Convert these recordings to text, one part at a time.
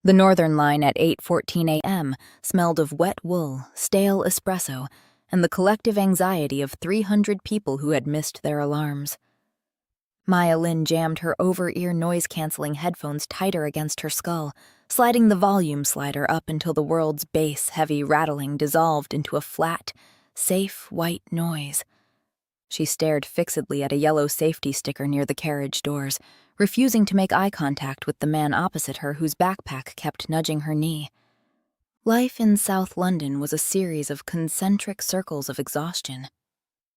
The Northern line at 8:14 a.m. smelled of wet wool, stale espresso, and the collective anxiety of 300 people who had missed their alarms. Maya Lin jammed her over-ear noise-canceling headphones tighter against her skull, sliding the volume slider up until the world's bass-heavy rattling dissolved into a flat, safe white noise. She stared fixedly at a yellow safety sticker near the carriage doors, refusing to make eye contact with the man opposite her whose backpack kept nudging her knee. Life in South London was a series of concentric circles of exhaustion.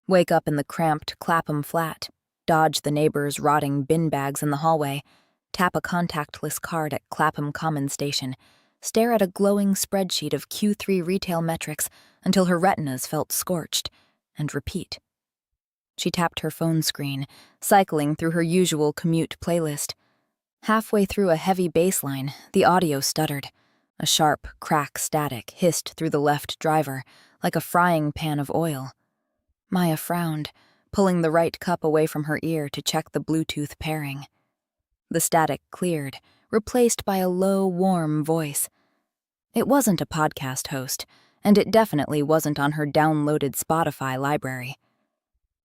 Wake up in the cramped Clapham flat, dodge the neighbors' rotting bin bags in the hallway, tap a contactless card at Clapham Common Station, stare at a glowing spreadsheet of Q3 retail metrics until her retinas felt scorched, and repeat. She tapped her phone screen, cycling through her usual commute playlist. Halfway through a heavy bass line, the audio stuttered. A sharp crack static hissed through the left driver, like a frying pan of oil. Maya frowned, pulling the right cup away from her ear to check the Bluetooth pairing. The static cleared, replaced by a low, warm voice. It wasn't a podcast host, and it definitely wasn't on her downloaded Spotify library.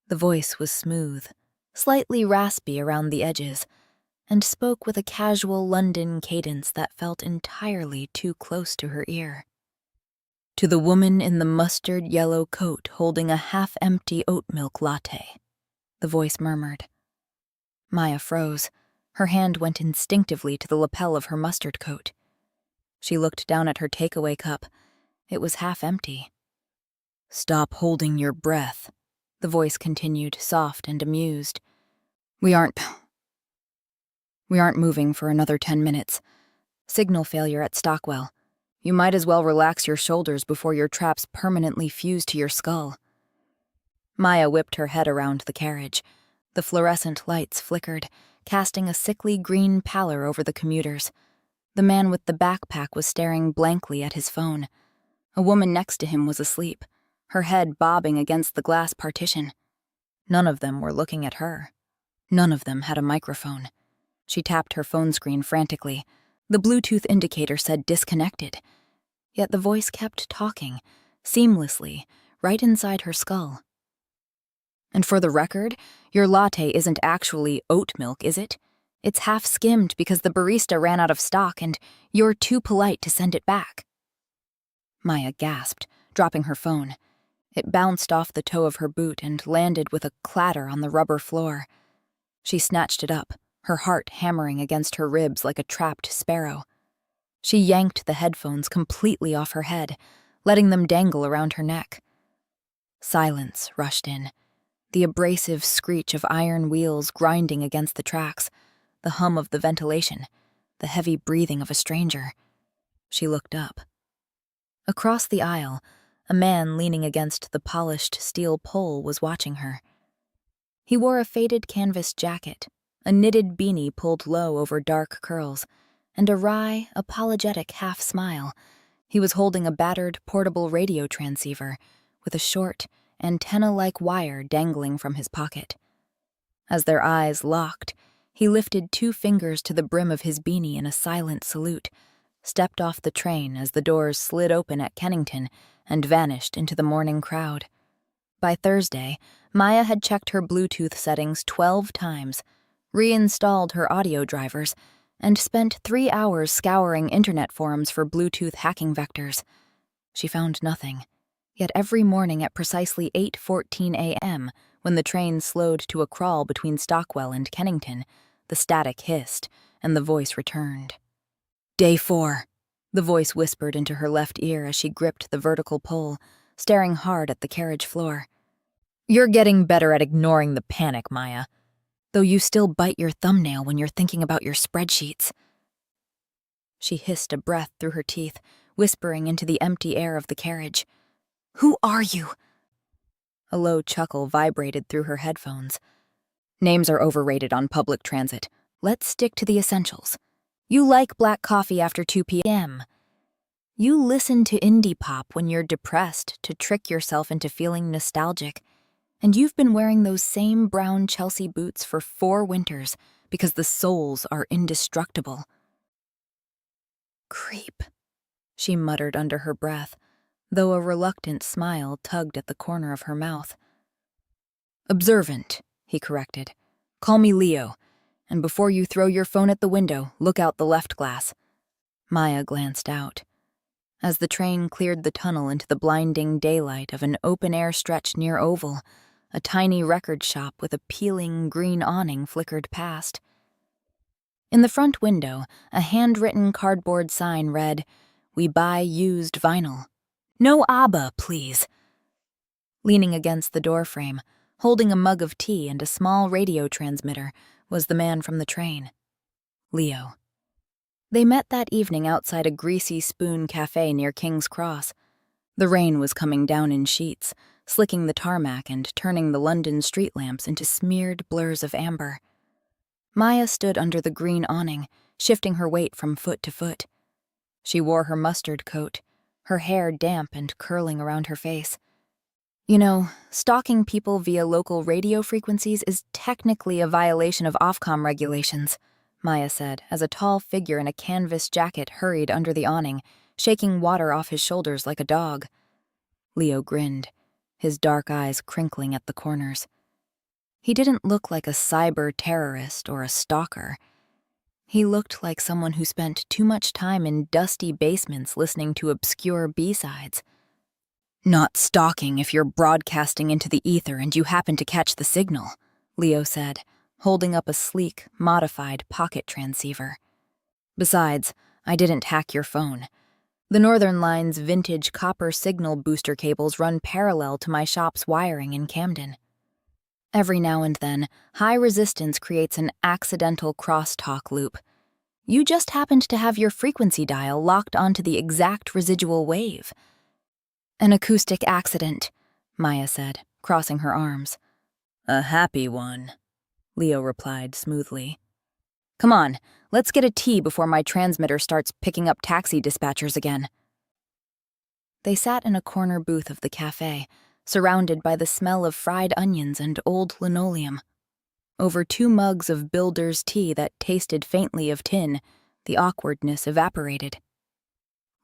The voice was smooth, slightly raspy around the edges, and spoke with a casual London cadence that felt entirely too close to her ear. To the woman in the mustard-yellow coat holding a half-empty oat milk latte, the voice murmured. Maya froze. Her hand went instinctively to the lapel of her mustard coat. She looked down at her takeaway cup. It was half-empty. "Stop holding your breath," the voice continued, soft and amused. We aren't moving for another 10 minutes. Signal failure at Stockwell. You might as well relax your shoulders before your traps permanently fuse to your skull." Maya whipped her head around the carriage. The fluorescent lights flickered, casting a sickly green pallor over the commuters. The man with the backpack was staring blankly at his phone. A woman next to him was asleep, her head bobbing against the glass partition. None of them were looking at her. None of them had a microphone. She tapped her phone screen frantically. The Bluetooth indicator said disconnected. Yet the voice kept talking, seamlessly, right inside her skull. "And for the record, your latte isn't actually oat milk, is it? It's half-skimmed because the barista ran out of stock and you're too polite to send it back." Maya gasped, dropping her phone. It bounced off the toe of her boot and landed with a clatter on the rubber floor. She snatched it up, her heart hammering against her ribs like a trapped sparrow. She yanked the headphones completely off her head, letting them dangle around her neck. Silence rushed in, the abrasive screech of iron wheels grinding against the tracks, the hum of the ventilation, the heavy breathing of a stranger. She looked up. Across the aisle, a man leaning against the polished steel pole was watching her. He wore a faded canvas jacket, a knitted beanie pulled low over dark curls, and a wry, apologetic half-smile. He was holding a battered portable radio transceiver with a short, antenna-like wire dangling from his pocket. As their eyes locked, he lifted 2 fingers to the brim of his beanie in a silent salute, stepped off the train as the doors slid open at Kennington and vanished into the morning crowd. By Thursday, Maya had checked her Bluetooth settings 12 times, reinstalled her audio drivers, and spent 3 hours scouring internet forums for Bluetooth hacking vectors. She found nothing. Yet every morning at precisely 8:14 a.m., when the train slowed to a crawl between Stockwell and Kennington, the static hissed, and the voice returned. "Day 4, the voice whispered into her left ear as she gripped the vertical pole, staring hard at the carriage floor. "You're getting better at ignoring the panic, Maya, though you still bite your thumbnail when you're thinking about your spreadsheets." She hissed a breath through her teeth, whispering into the empty air of the carriage. "Who are you?" A low chuckle vibrated through her headphones. "Names are overrated on public transit. Let's stick to the essentials. You like black coffee after 2 p.m. You listen to indie pop when you're depressed to trick yourself into feeling nostalgic. And you've been wearing those same brown Chelsea boots for 4 winters because the soles are indestructible. Creep, she muttered under her breath, though a reluctant smile tugged at the corner of her mouth. Observant, he corrected. Call me Leo, and before you throw your phone at the window, look out the left glass. Maya glanced out. As the train cleared the tunnel into the blinding daylight of an open-air stretch near Oval, a tiny record shop with a peeling green awning flickered past. In the front window, a handwritten cardboard sign read, "We buy used vinyl. No ABBA, please." Leaning against the doorframe, holding a mug of tea and a small radio transmitter, was the man from the train. Leo. They met that evening outside a Greasy Spoon cafe near King's Cross. The rain was coming down in sheets, slicking the tarmac and turning the London street lamps into smeared blurs of amber. Maya stood under the green awning, shifting her weight from foot to foot. She wore her mustard coat, her hair damp and curling around her face. You know, stalking people via local radio frequencies is technically a violation of Ofcom regulations, Maya said, as a tall figure in a canvas jacket hurried under the awning, shaking water off his shoulders like a dog. Leo grinned, his dark eyes crinkling at the corners. He didn't look like a cyber-terrorist or a stalker. He looked like someone who spent too much time in dusty basements listening to obscure B-sides. Not stalking if you're broadcasting into the ether and you happen to catch the signal, Leo said, holding up a sleek, modified pocket transceiver. Besides, I didn't hack your phone. The Northern Line's vintage copper signal booster cables run parallel to my shop's wiring in Camden. Every now and then, high resistance creates an accidental crosstalk loop. You just happened to have your frequency dial locked onto the exact residual wave. An acoustic accident, Maya said, crossing her arms. A happy one, Leo replied smoothly. Come on, let's get a tea before my transmitter starts picking up taxi dispatchers again. They sat in a corner booth of the cafe, surrounded by the smell of fried onions and old linoleum. Over 2 mugs of builder's tea that tasted faintly of tin, the awkwardness evaporated.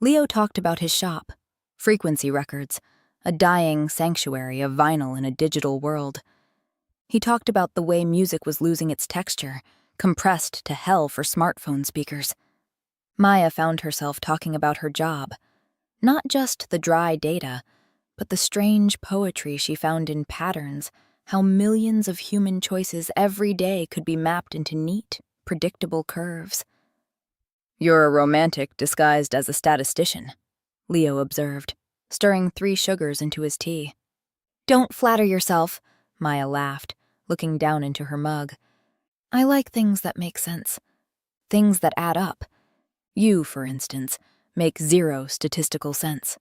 Leo talked about his shop, Frequency Records, a dying sanctuary of vinyl in a digital world. He talked about the way music was losing its texture, compressed to hell for smartphone speakers. Maya found herself talking about her job, not just the dry data, but the strange poetry she found in patterns, how millions of human choices every day could be mapped into neat, predictable curves. You're a romantic disguised as a statistician, Leo observed, stirring 3 sugars into his tea. Don't flatter yourself, Maya laughed, looking down into her mug. I like things that make sense, things that add up. You, for instance, make 0 statistical sense.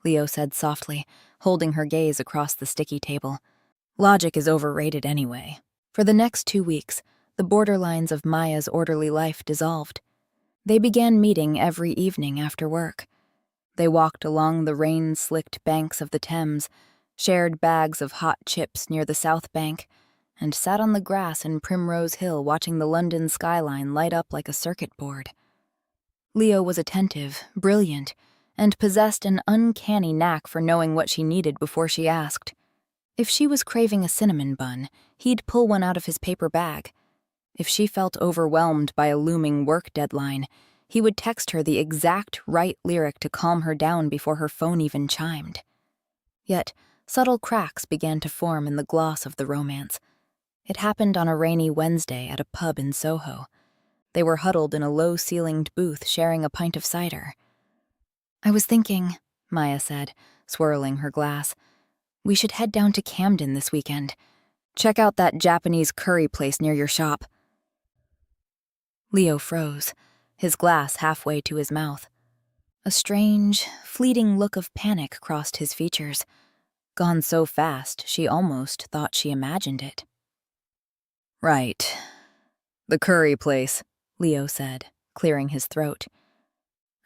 Leo said softly, holding her gaze across the sticky table. Logic is overrated anyway. For the next 2 weeks, the borderlines of Maya's orderly life dissolved. They began meeting every evening after work. They walked along the rain-slicked banks of the Thames, shared bags of hot chips near the South Bank, and sat on the grass in Primrose Hill watching the London skyline light up like a circuit board. Leo was attentive, brilliant, and possessed an uncanny knack for knowing what she needed before she asked. If she was craving a cinnamon bun, he'd pull one out of his paper bag. If she felt overwhelmed by a looming work deadline, he would text her the exact right lyric to calm her down before her phone even chimed. Yet, subtle cracks began to form in the gloss of the romance. It happened on a rainy Wednesday at a pub in Soho. They were huddled in a low-ceilinged booth sharing a pint of cider. I was thinking, Maya said, swirling her glass, we should head down to Camden this weekend. Check out that Japanese curry place near your shop. Leo froze, his glass halfway to his mouth. A strange, fleeting look of panic crossed his features. Gone so fast, she almost thought she imagined it. Right. The curry place, Leo said, clearing his throat.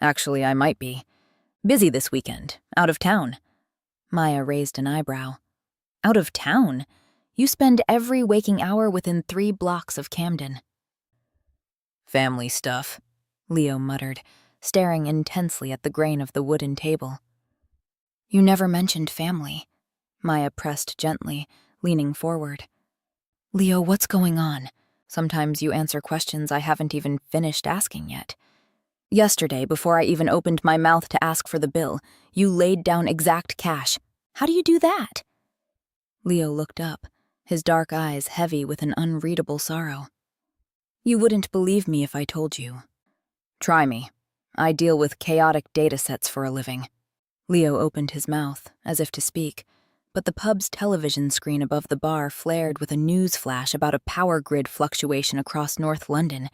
Actually, I might be. Busy this weekend, out of town. Maya raised an eyebrow. Out of town? You spend every waking hour within 3 blocks of Camden." "Family stuff," Leo muttered, staring intensely at the grain of the wooden table. "You never mentioned family," Maya pressed gently, leaning forward. "Leo, what's going on? Sometimes you answer questions I haven't even finished asking yet. Yesterday, before I even opened my mouth to ask for the bill, you laid down exact cash. How do you do that?" Leo looked up, his dark eyes heavy with an unreadable sorrow. "You wouldn't believe me if I told you. Try me. I deal with chaotic data sets for a living." Leo opened his mouth, as if to speak, but the pub's television screen above the bar flared with a news flash about a power grid fluctuation across North London.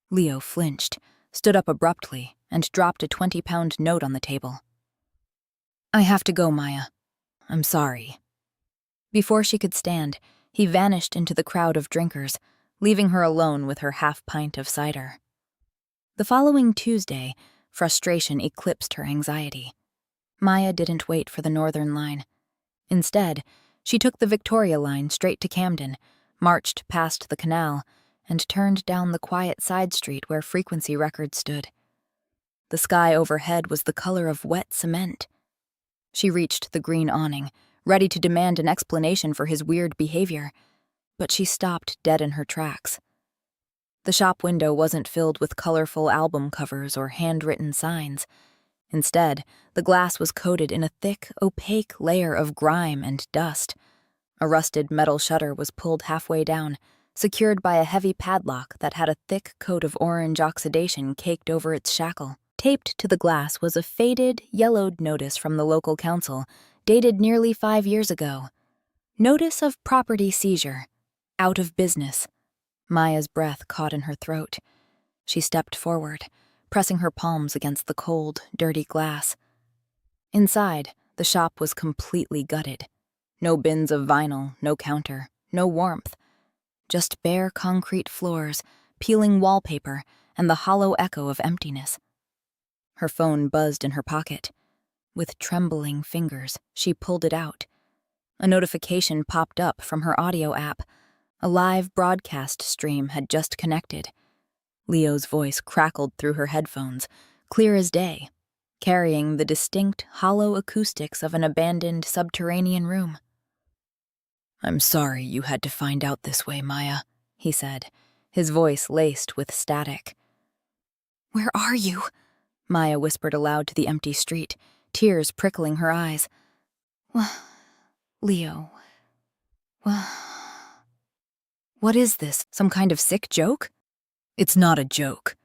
Leo flinched, stood up abruptly, and dropped a 20-pound note on the table. "I have to go, Maya. I'm sorry." Before she could stand, he vanished into the crowd of drinkers, leaving her alone with her half-pint of cider. The following Tuesday, frustration eclipsed her anxiety. Maya didn't wait for the Northern Line. Instead, she took the Victoria Line straight to Camden, marched past the canal, and turned down the quiet side street where Frequency Records stood. The sky overhead was the color of wet cement. She reached the green awning, ready to demand an explanation for his weird behavior, but she stopped dead in her tracks. The shop window wasn't filled with colorful album covers or handwritten signs. Instead, the glass was coated in a thick, opaque layer of grime and dust. A rusted metal shutter was pulled halfway down, secured by a heavy padlock that had a thick coat of orange oxidation caked over its shackle. Taped to the glass was a faded, yellowed notice from the local council, dated nearly 5 years ago. Notice of property seizure. Out of business. Maya's breath caught in her throat. She stepped forward, pressing her palms against the cold, dirty glass. Inside, the shop was completely gutted. No bins of vinyl, no counter, no warmth. Just bare concrete floors, peeling wallpaper, and the hollow echo of emptiness. Her phone buzzed in her pocket. With trembling fingers, she pulled it out. A notification popped up from her audio app. A live broadcast stream had just connected. Leo's voice crackled through her headphones, clear as day, carrying the distinct, hollow acoustics of an abandoned subterranean room. "I'm sorry you had to find out this way, Maya," he said, his voice laced with static. "Where are you?" Maya whispered aloud to the empty street, tears prickling her eyes. Leo. What is this, some kind of sick joke?" "It's not a joke,"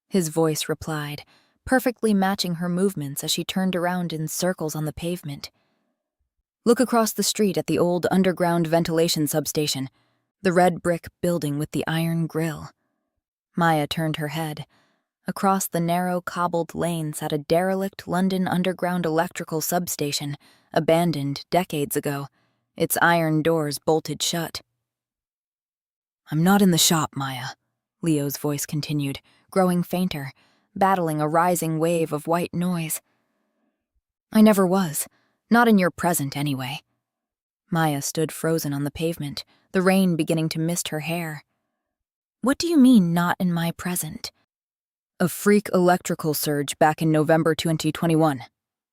his voice replied, perfectly matching her movements as she turned around in circles on the pavement. "Look across the street at the old underground ventilation substation, the red brick building with the iron grill." Maya turned her head. Across the narrow, cobbled lane sat a derelict London Underground electrical substation, abandoned decades ago, its iron doors bolted shut. "I'm not in the shop, Maya," Leo's voice continued, growing fainter, battling a rising wave of white noise. "I never was. Not in your present, anyway." Maya stood frozen on the pavement, the rain beginning to mist her hair. "What do you mean, not in my present?" "A freak electrical surge back in November 2021,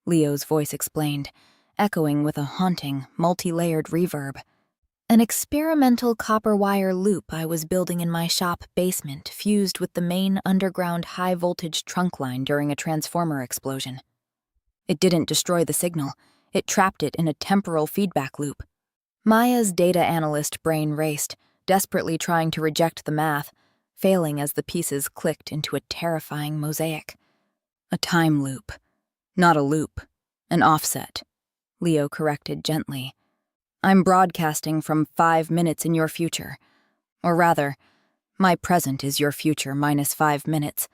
Leo's voice explained, echoing with a haunting, multi-layered reverb. "An experimental copper wire loop I was building in my shop basement fused with the main underground high-voltage trunk line during a transformer explosion. It didn't destroy the signal. It trapped it in a temporal feedback loop." Maya's data analyst brain raced, desperately trying to reject the math, failing as the pieces clicked into a terrifying mosaic. "A time loop. Not a loop. An offset," Leo corrected gently. "I'm broadcasting from 5 minutes in your future. Or rather, my present is your future minus 5 minutes.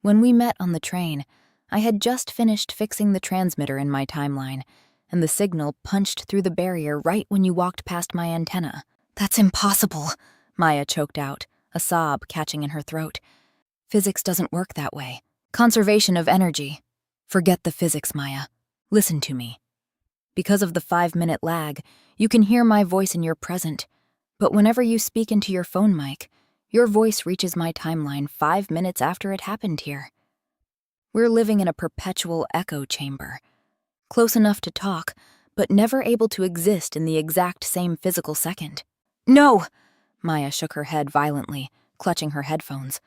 When we met on the train, I had just finished fixing the transmitter in my timeline, and the signal punched through the barrier right when you walked past my antenna." "That's impossible," Maya choked out, a sob catching in her throat. "Physics doesn't work that way. Conservation of energy. Forget the physics, Maya. Listen to me. Because of the 5-minute lag, you can hear my voice in your present, but whenever you speak into your phone mic, your voice reaches my timeline 5 minutes after it happened here. We're living in a perpetual echo chamber, close enough to talk, but never able to exist in the exact same physical second. No! Maya shook her head violently, clutching her headphones.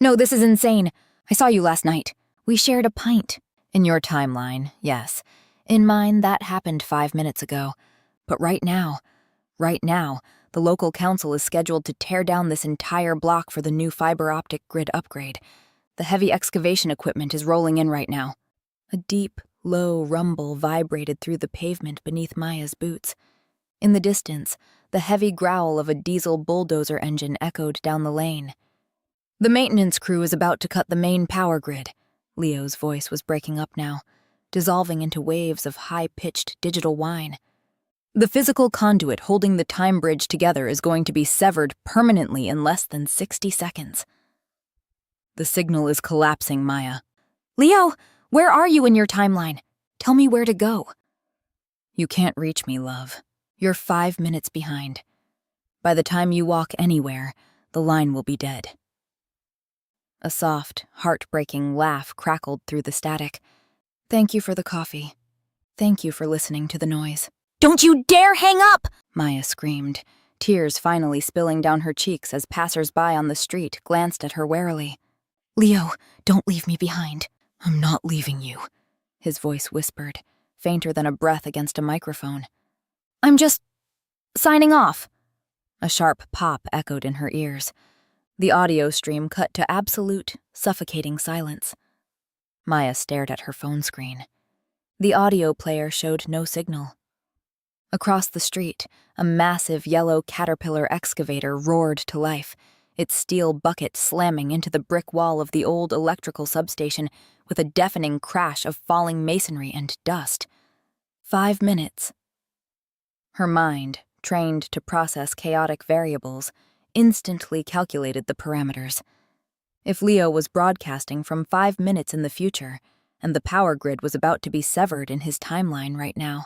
No, this is insane. I saw you last night. We shared a pint. In your timeline, yes. In mine, that happened 5 minutes ago. But right now, the local council is scheduled to tear down this entire block for the new fiber-optic grid upgrade. The heavy excavation equipment is rolling in right now. A deep, low rumble vibrated through the pavement beneath Maya's boots. In the distance, the heavy growl of a diesel bulldozer engine echoed down the lane. The maintenance crew is about to cut the main power grid. Leo's voice was breaking up now, dissolving into waves of high-pitched digital whine. The physical conduit holding the time bridge together is going to be severed permanently in less than 60 seconds. The signal is collapsing, Maya. Leo, where are you in your timeline? Tell me where to go. You can't reach me, love. You're 5 minutes behind. By the time you walk anywhere, the line will be dead. A soft, heartbreaking laugh crackled through the static. Thank you for the coffee. Thank you for listening to the noise. Don't you dare hang up! Maya screamed, tears finally spilling down her cheeks as passers-by on the street glanced at her warily. Leo, don't leave me behind. I'm not leaving you, his voice whispered, fainter than a breath against a microphone. I'm just signing off. A sharp pop echoed in her ears. The audio stream cut to absolute, suffocating silence. Maya stared at her phone screen. The audio player showed no signal. Across the street, a massive yellow Caterpillar excavator roared to life, its steel bucket slamming into the brick wall of the old electrical substation with a deafening crash of falling masonry and dust. 5 minutes. Her mind, trained to process chaotic variables, instantly calculated the parameters. If Leo was broadcasting from 5 minutes in the future, and the power grid was about to be severed in his timeline right now,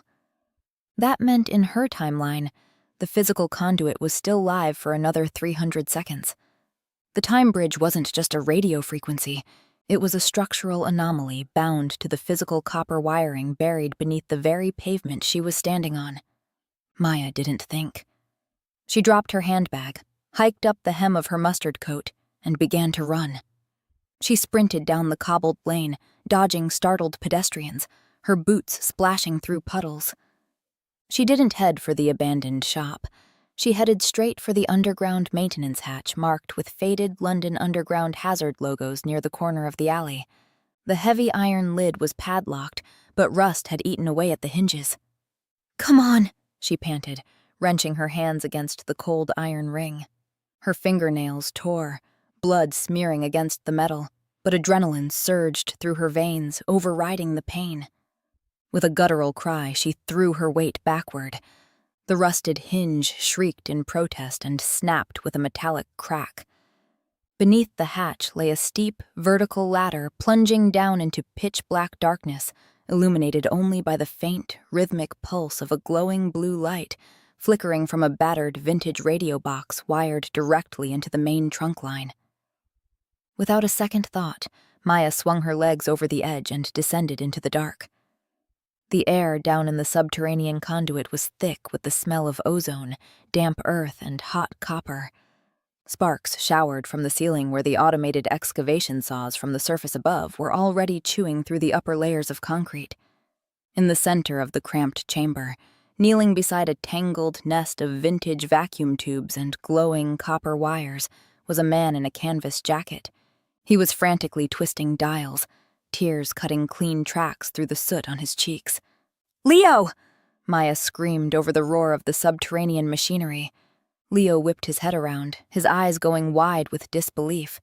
that meant in her timeline, the physical conduit was still live for another 300 seconds. The time bridge wasn't just a radio frequency, it was a structural anomaly bound to the physical copper wiring buried beneath the very pavement she was standing on. Maya didn't think. She dropped her handbag, hiked up the hem of her mustard coat, and began to run. She sprinted down the cobbled lane, dodging startled pedestrians, her boots splashing through puddles. She didn't head for the abandoned shop. She headed straight for the underground maintenance hatch marked with faded London Underground hazard logos near the corner of the alley. The heavy iron lid was padlocked, but rust had eaten away at the hinges. Come on, she panted, wrenching her hands against the cold iron ring. Her fingernails tore, blood smearing against the metal, but adrenaline surged through her veins, overriding the pain. With a guttural cry, she threw her weight backward. The rusted hinge shrieked in protest and snapped with a metallic crack. Beneath the hatch lay a steep, vertical ladder plunging down into pitch-black darkness, illuminated only by the faint, rhythmic pulse of a glowing blue light flickering from a battered vintage radio box wired directly into the main trunk line. Without a second thought, Maya swung her legs over the edge and descended into the dark. The air down in the subterranean conduit was thick with the smell of ozone, damp earth, and hot copper. Sparks showered from the ceiling where the automated excavation saws from the surface above were already chewing through the upper layers of concrete. In the center of the cramped chamber, kneeling beside a tangled nest of vintage vacuum tubes and glowing copper wires, was a man in a canvas jacket. He was frantically twisting dials, tears cutting clean tracks through the soot on his cheeks. Leo! Maya screamed over the roar of the subterranean machinery. Leo whipped his head around, his eyes going wide with disbelief.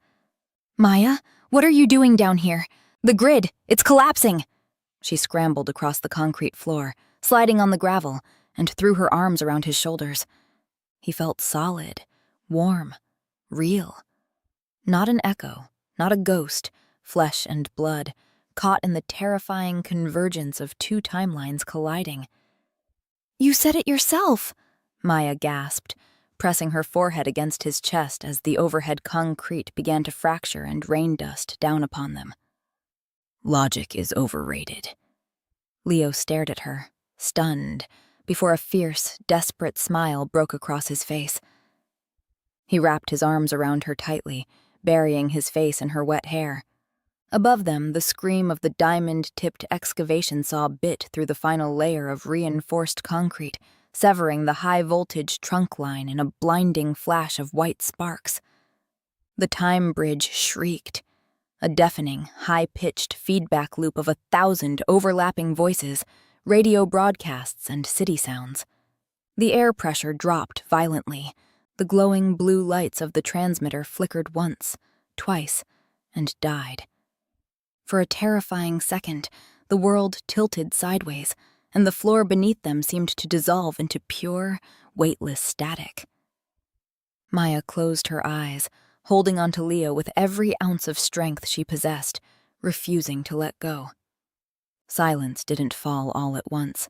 Maya, what are you doing down here? The grid, it's collapsing! She scrambled across the concrete floor, sliding on the gravel, and threw her arms around his shoulders. He felt solid, warm, real. Not an echo, not a ghost, flesh and blood, caught in the terrifying convergence of two timelines colliding. You said it yourself, Maya gasped, pressing her forehead against his chest as the overhead concrete began to fracture and rain dust down upon them. Logic is overrated. Leo stared at her, stunned, before a fierce, desperate smile broke across his face. He wrapped his arms around her tightly, burying his face in her wet hair. Above them, the scream of the diamond-tipped excavation saw bit through the final layer of reinforced concrete, severing the high-voltage trunk line in a blinding flash of white sparks. The time bridge shrieked, a deafening, high-pitched feedback loop of 1,000 overlapping voices, radio broadcasts, and city sounds. The air pressure dropped violently. The glowing blue lights of the transmitter flickered once, twice, and died. For a terrifying second, the world tilted sideways, and the floor beneath them seemed to dissolve into pure, weightless static. Maya closed her eyes, holding onto Leo with every ounce of strength she possessed, refusing to let go. Silence didn't fall all at once.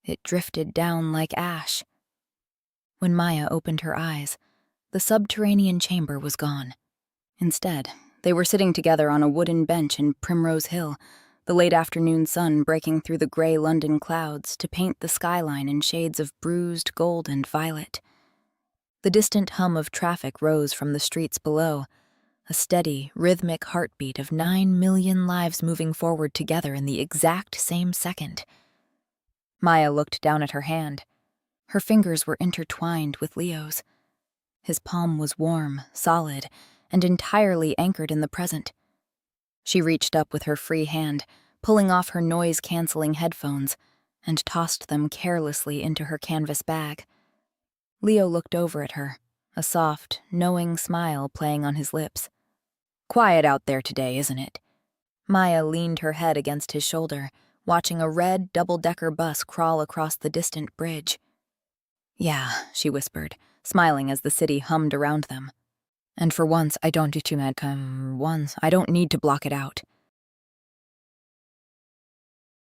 It drifted down like ash. When Maya opened her eyes, the subterranean chamber was gone. Instead, they were sitting together on a wooden bench in Primrose Hill, the late afternoon sun breaking through the gray London clouds to paint the skyline in shades of bruised gold and violet. The distant hum of traffic rose from the streets below, a steady, rhythmic heartbeat of 9 million lives moving forward together in the exact same second. Maya looked down at her hand. Her fingers were intertwined with Leo's. His palm was warm, solid, and entirely anchored in the present. She reached up with her free hand, pulling off her noise-canceling headphones, and tossed them carelessly into her canvas bag. Leo looked over at her, a soft, knowing smile playing on his lips. "Quiet out there today, isn't it?" Maya leaned her head against his shoulder, watching a red double-decker bus crawl across the distant bridge. "Yeah," she whispered, smiling as the city hummed around them. "And for once, I don't do too mad once. I don't need to block it out."